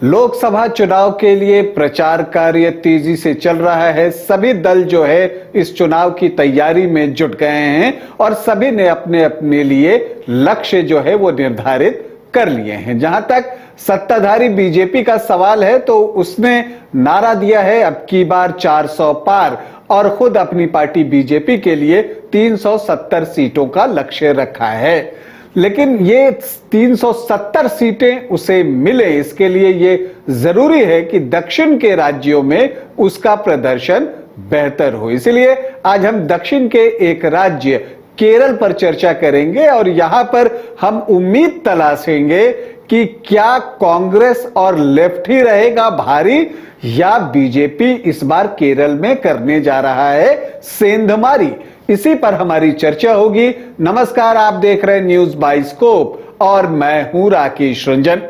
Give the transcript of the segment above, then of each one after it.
लोकसभा चुनाव के लिए प्रचार कार्य तेजी से चल रहा है। सभी दल जो है इस चुनाव की तैयारी में जुट गए हैं और सभी ने अपने अपने लिए लक्ष्य जो है वो निर्धारित कर लिए हैं। जहां तक सत्ताधारी बीजेपी का सवाल है तो उसने नारा दिया है अब की बार 400 पार और खुद अपनी पार्टी बीजेपी के लिए 370 सीटों का लक्ष्य रखा है। लेकिन ये 370 सीटें उसे मिले इसके लिए ये जरूरी है कि दक्षिण के राज्यों में उसका प्रदर्शन बेहतर हो। इसलिए आज हम दक्षिण के एक राज्य केरल पर चर्चा करेंगे और यहां पर हम उम्मीद तलाशेंगे कि क्या कांग्रेस और लेफ्ट ही रहेगा भारी या बीजेपी इस बार केरल में करने जा रहा है सेंधमारी। इसी पर हमारी चर्चा होगी। नमस्कार, आप देख रहे हैं न्यूज बाइस्कोप और मैं हूं राकेश रंजन।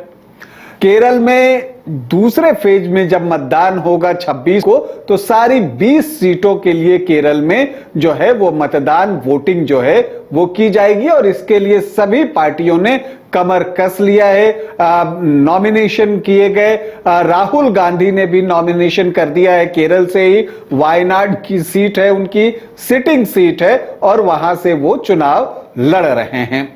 केरल में दूसरे फेज में जब मतदान होगा 26 को तो सारी 20 सीटों के लिए केरल में जो है वो मतदान वोटिंग जो है वो की जाएगी और इसके लिए सभी पार्टियों ने कमर कस लिया है। नॉमिनेशन किए गए। राहुल गांधी ने भी नॉमिनेशन कर दिया है। केरल से ही वायनाड की सीट है, उनकी सिटिंग सीट है और वहां से वो चुनाव लड़ रहे हैं।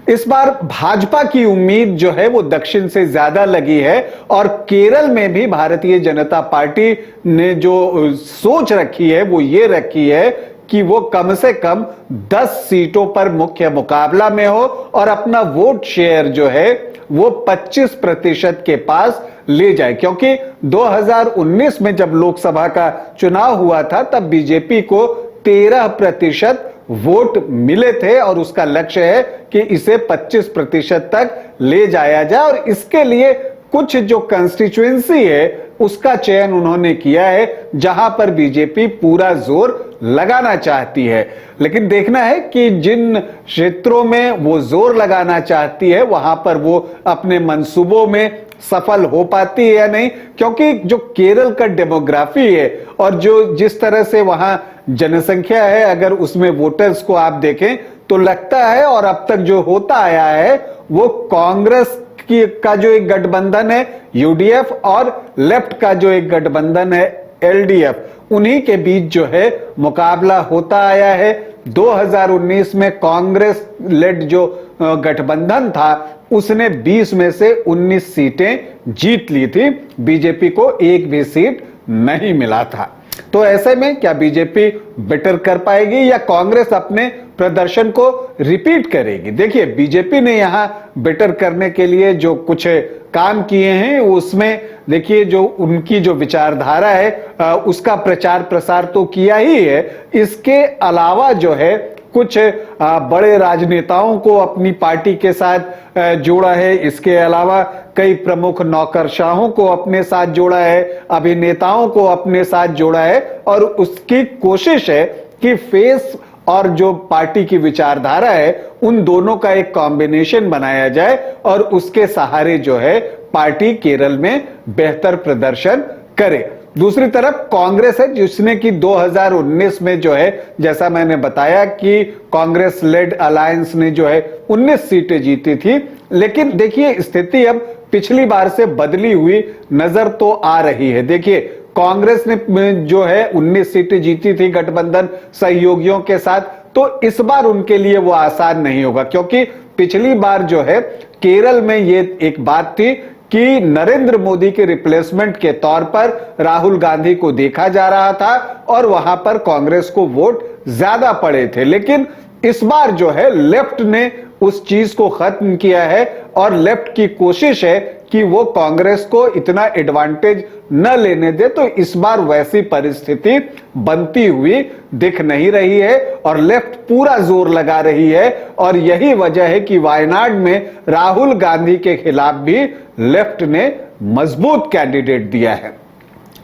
इस बार भाजपा की उम्मीद जो है वो दक्षिण से ज्यादा लगी है और केरल में भी भारतीय जनता पार्टी ने जो सोच रखी है वो ये रखी है कि वो कम से कम 10 सीटों पर मुख्य मुकाबला में हो और अपना वोट शेयर जो है वो 25% के पास ले जाए, क्योंकि 2019 में जब लोकसभा का चुनाव हुआ था तब बीजेपी को 13% वोट मिले थे और उसका लक्ष्य है कि इसे 25% तक ले जाया जाए और इसके लिए कुछ जो कंस्टिट्यूएंसी है उसका चयन उन्होंने किया है जहां पर बीजेपी पूरा जोर लगाना चाहती है। लेकिन देखना है कि जिन क्षेत्रों में वो जोर लगाना चाहती है वहां पर वो अपने मंसूबों में सफल हो पाती है या नहीं, क्योंकि जो केरल का डेमोग्राफी है और जो जिस तरह से वहां जनसंख्या है, अगर उसमें वोटर्स को आप देखें तो लगता है और अब तक जो होता आया है वो कांग्रेस का जो एक गठबंधन है यूडीएफ और लेफ्ट का जो एक गठबंधन है एलडीएफ, उन्हीं के बीच जो है मुकाबला होता आया है। 2019 में कांग्रेस लेड जो गठबंधन था उसने 20 में से 19 सीटें जीत ली थी, बीजेपी को एक भी सीट नहीं मिला था। तो ऐसे में क्या बीजेपी बेटर कर पाएगी या कांग्रेस अपने प्रदर्शन को रिपीट करेगी? देखिए, बीजेपी ने यहां बेटर करने के लिए जो कुछ काम किए हैं उसमें देखिए जो उनकी जो विचारधारा है उसका प्रचार प्रसार तो किया ही है। इसके अलावा जो है कुछ बड़े राजनेताओं को अपनी पार्टी के साथ जोड़ा है। इसके अलावा कई प्रमुख नौकरशाहों को अपने साथ जोड़ा है, अभिनेताओं को अपने साथ जोड़ा है और उसकी कोशिश है कि फेस और जो पार्टी की विचारधारा है उन दोनों का एक कॉम्बिनेशन बनाया जाए और उसके सहारे जो है पार्टी केरल में बेहतर प्रदर्शन करे। दूसरी तरफ कांग्रेस है जिसने कि 2019 में जो है जैसा मैंने बताया कि कांग्रेस लेड अलायंस ने जो है 19 सीटें जीती थी। लेकिन देखिए स्थिति अब पिछली बार से बदली हुई नजर तो आ रही है। देखिए कांग्रेस ने जो है 19 सीटें जीती थी गठबंधन सहयोगियों के साथ, तो इस बार उनके लिए वो आसान नहीं होगा, क्योंकि पिछली बार जो है केरल में ये एक बात थी कि नरेंद्र मोदी के रिप्लेसमेंट के तौर पर राहुल गांधी को देखा जा रहा था और वहां पर कांग्रेस को वोट ज्यादा पड़े थे। लेकिन इस बार जो है लेफ्ट ने उस चीज को खत्म किया है और लेफ्ट की कोशिश है कि वो कांग्रेस को इतना एडवांटेज न लेने दे, तो इस बार वैसी परिस्थिति बनती हुई दिख नहीं रही है और लेफ्ट पूरा जोर लगा रही है और यही वजह है कि वायनाड में राहुल गांधी के खिलाफ भी लेफ्ट ने मजबूत कैंडिडेट दिया है।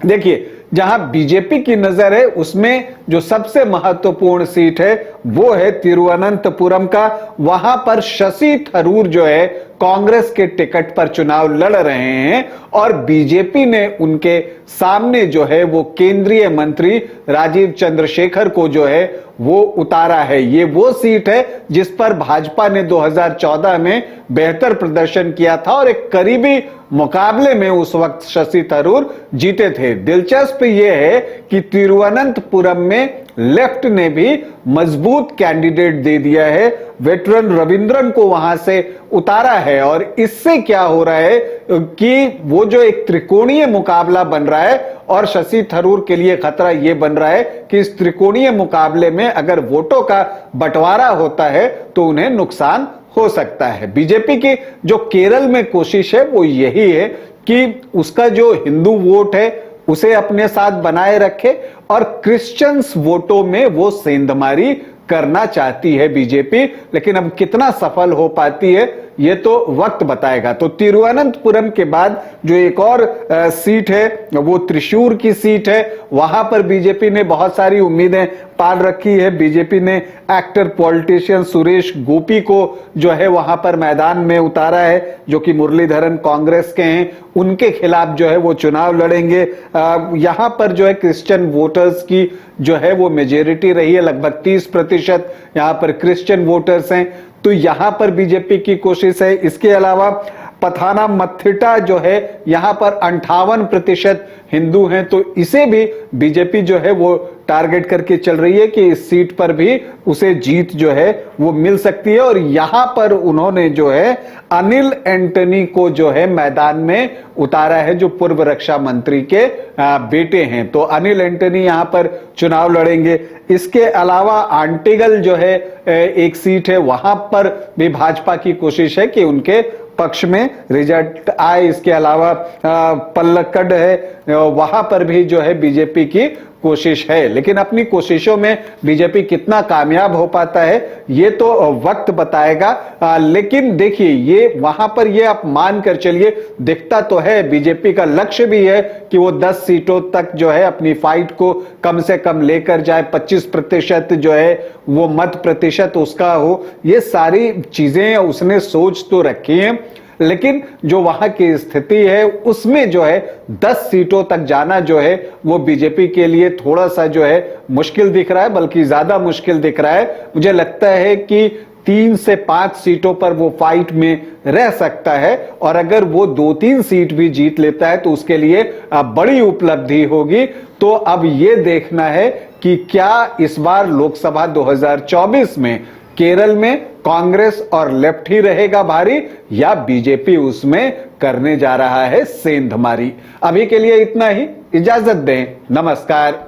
देखिए जहां बीजेपी की नजर है उसमें जो सबसे महत्वपूर्ण सीट है वो है तिरुवनंतपुरम का। वहां पर शशि थरूर जो है कांग्रेस के टिकट पर चुनाव लड़ रहे हैं और बीजेपी ने उनके सामने जो है वो केंद्रीय मंत्री राजीव चंद्रशेखर को जो है वो उतारा है। ये वो सीट है जिस पर भाजपा ने 2014 में बेहतर प्रदर्शन किया था और एक करीबी मुकाबले में उस वक्त शशि थरूर जीते थे। दिलचस्प यह है कि तिरुवनंतपुरम में लेफ्ट ने भी मजबूत कैंडिडेट दे दिया है, वेटरन रविंद्रन को वहां से उतारा है। और इससे क्या हो रहा है कि वो जो एक त्रिकोणीय मुकाबला बन रहा है और शशि थरूर के लिए खतरा यह बन रहा है कि इस त्रिकोणीय मुकाबले में अगर वोटों का बंटवारा होता है तो उन्हें नुकसान हो सकता है। बीजेपी की जो केरल में कोशिश है वो यही है कि उसका जो हिंदू वोट है उसे अपने साथ बनाए रखे और क्रिश्चियंस वोटों में वो सेंधमारी करना चाहती है बीजेपी, लेकिन अब कितना सफल हो पाती है ये तो वक्त बताएगा। तो तिरुवनंतपुरम के बाद जो एक और सीट है वो त्रिशूर की सीट है, वहां पर बीजेपी ने बहुत सारी उम्मीदें पाल रखी है। बीजेपी ने एक्टर पॉलिटिशियन सुरेश गोपी को जो है वहां पर मैदान में उतारा है, जो कि मुरलीधरन कांग्रेस के हैं, उनके खिलाफ जो है वो चुनाव लड़ेंगे। यहां पर जो है क्रिश्चियन वोटर्स की जो है वो मेजॉरिटी रही है, लगभग 30% यहां पर क्रिश्चियन वोटर्स हैं, तो यहां पर बीजेपी की कोशिश है। इसके अलावा पथानामथिट्टा जो है यहां पर 58% हिंदू हैं, तो इसे भी बीजेपी जो है वो टारगेट करके चल रही है कि इस सीट पर भी उसे जीत जो है वो मिल सकती है। और यहां पर उन्होंने जो है अनिल एंटनी को जो है मैदान में उतारा है, जो पूर्व रक्षा मंत्री के बेटे हैं, तो अनिल एंटनी यहां पर चुनाव लड़ेंगे। इसके अलावा आंटीगल जो है एक सीट है, वहां पर भी भाजपा की कोशिश है कि उनके पक्ष में रिजल्ट आए। इसके अलावा पल्लक्कड है, वहां पर भी जो है बीजेपी की कोशिश है, लेकिन अपनी कोशिशों में बीजेपी कितना कामयाब हो पाता है ये तो वक्त बताएगा। लेकिन देखिए ये वहां पर ये आप मान कर चलिए, दिखता तो है बीजेपी का लक्ष्य भी है कि वो 10 सीटों तक जो है अपनी फाइट को कम से कम लेकर जाए, 25% जो है वो मत प्रतिशत उसका हो, ये सारी चीजें उसने सोच तो रखी है। लेकिन जो वहां की स्थिति है उसमें जो है 10 सीटों तक जाना जो है वो बीजेपी के लिए थोड़ा सा जो है मुश्किल दिख रहा है, बल्कि ज्यादा मुश्किल दिख रहा है। मुझे लगता है कि 3 से 5 सीटों पर वो फाइट में रह सकता है और अगर वो 2-3 सीट भी जीत लेता है तो उसके लिए बड़ी उपलब्धि होगी। तो अब ये देखना है कि क्या इस बार लोकसभा 2024 में केरल में कांग्रेस और लेफ्ट ही रहेगा भारी या बीजेपी उसमें करने जा रहा है सेंधमारी। अभी के लिए इतना ही, इजाजत दें, नमस्कार।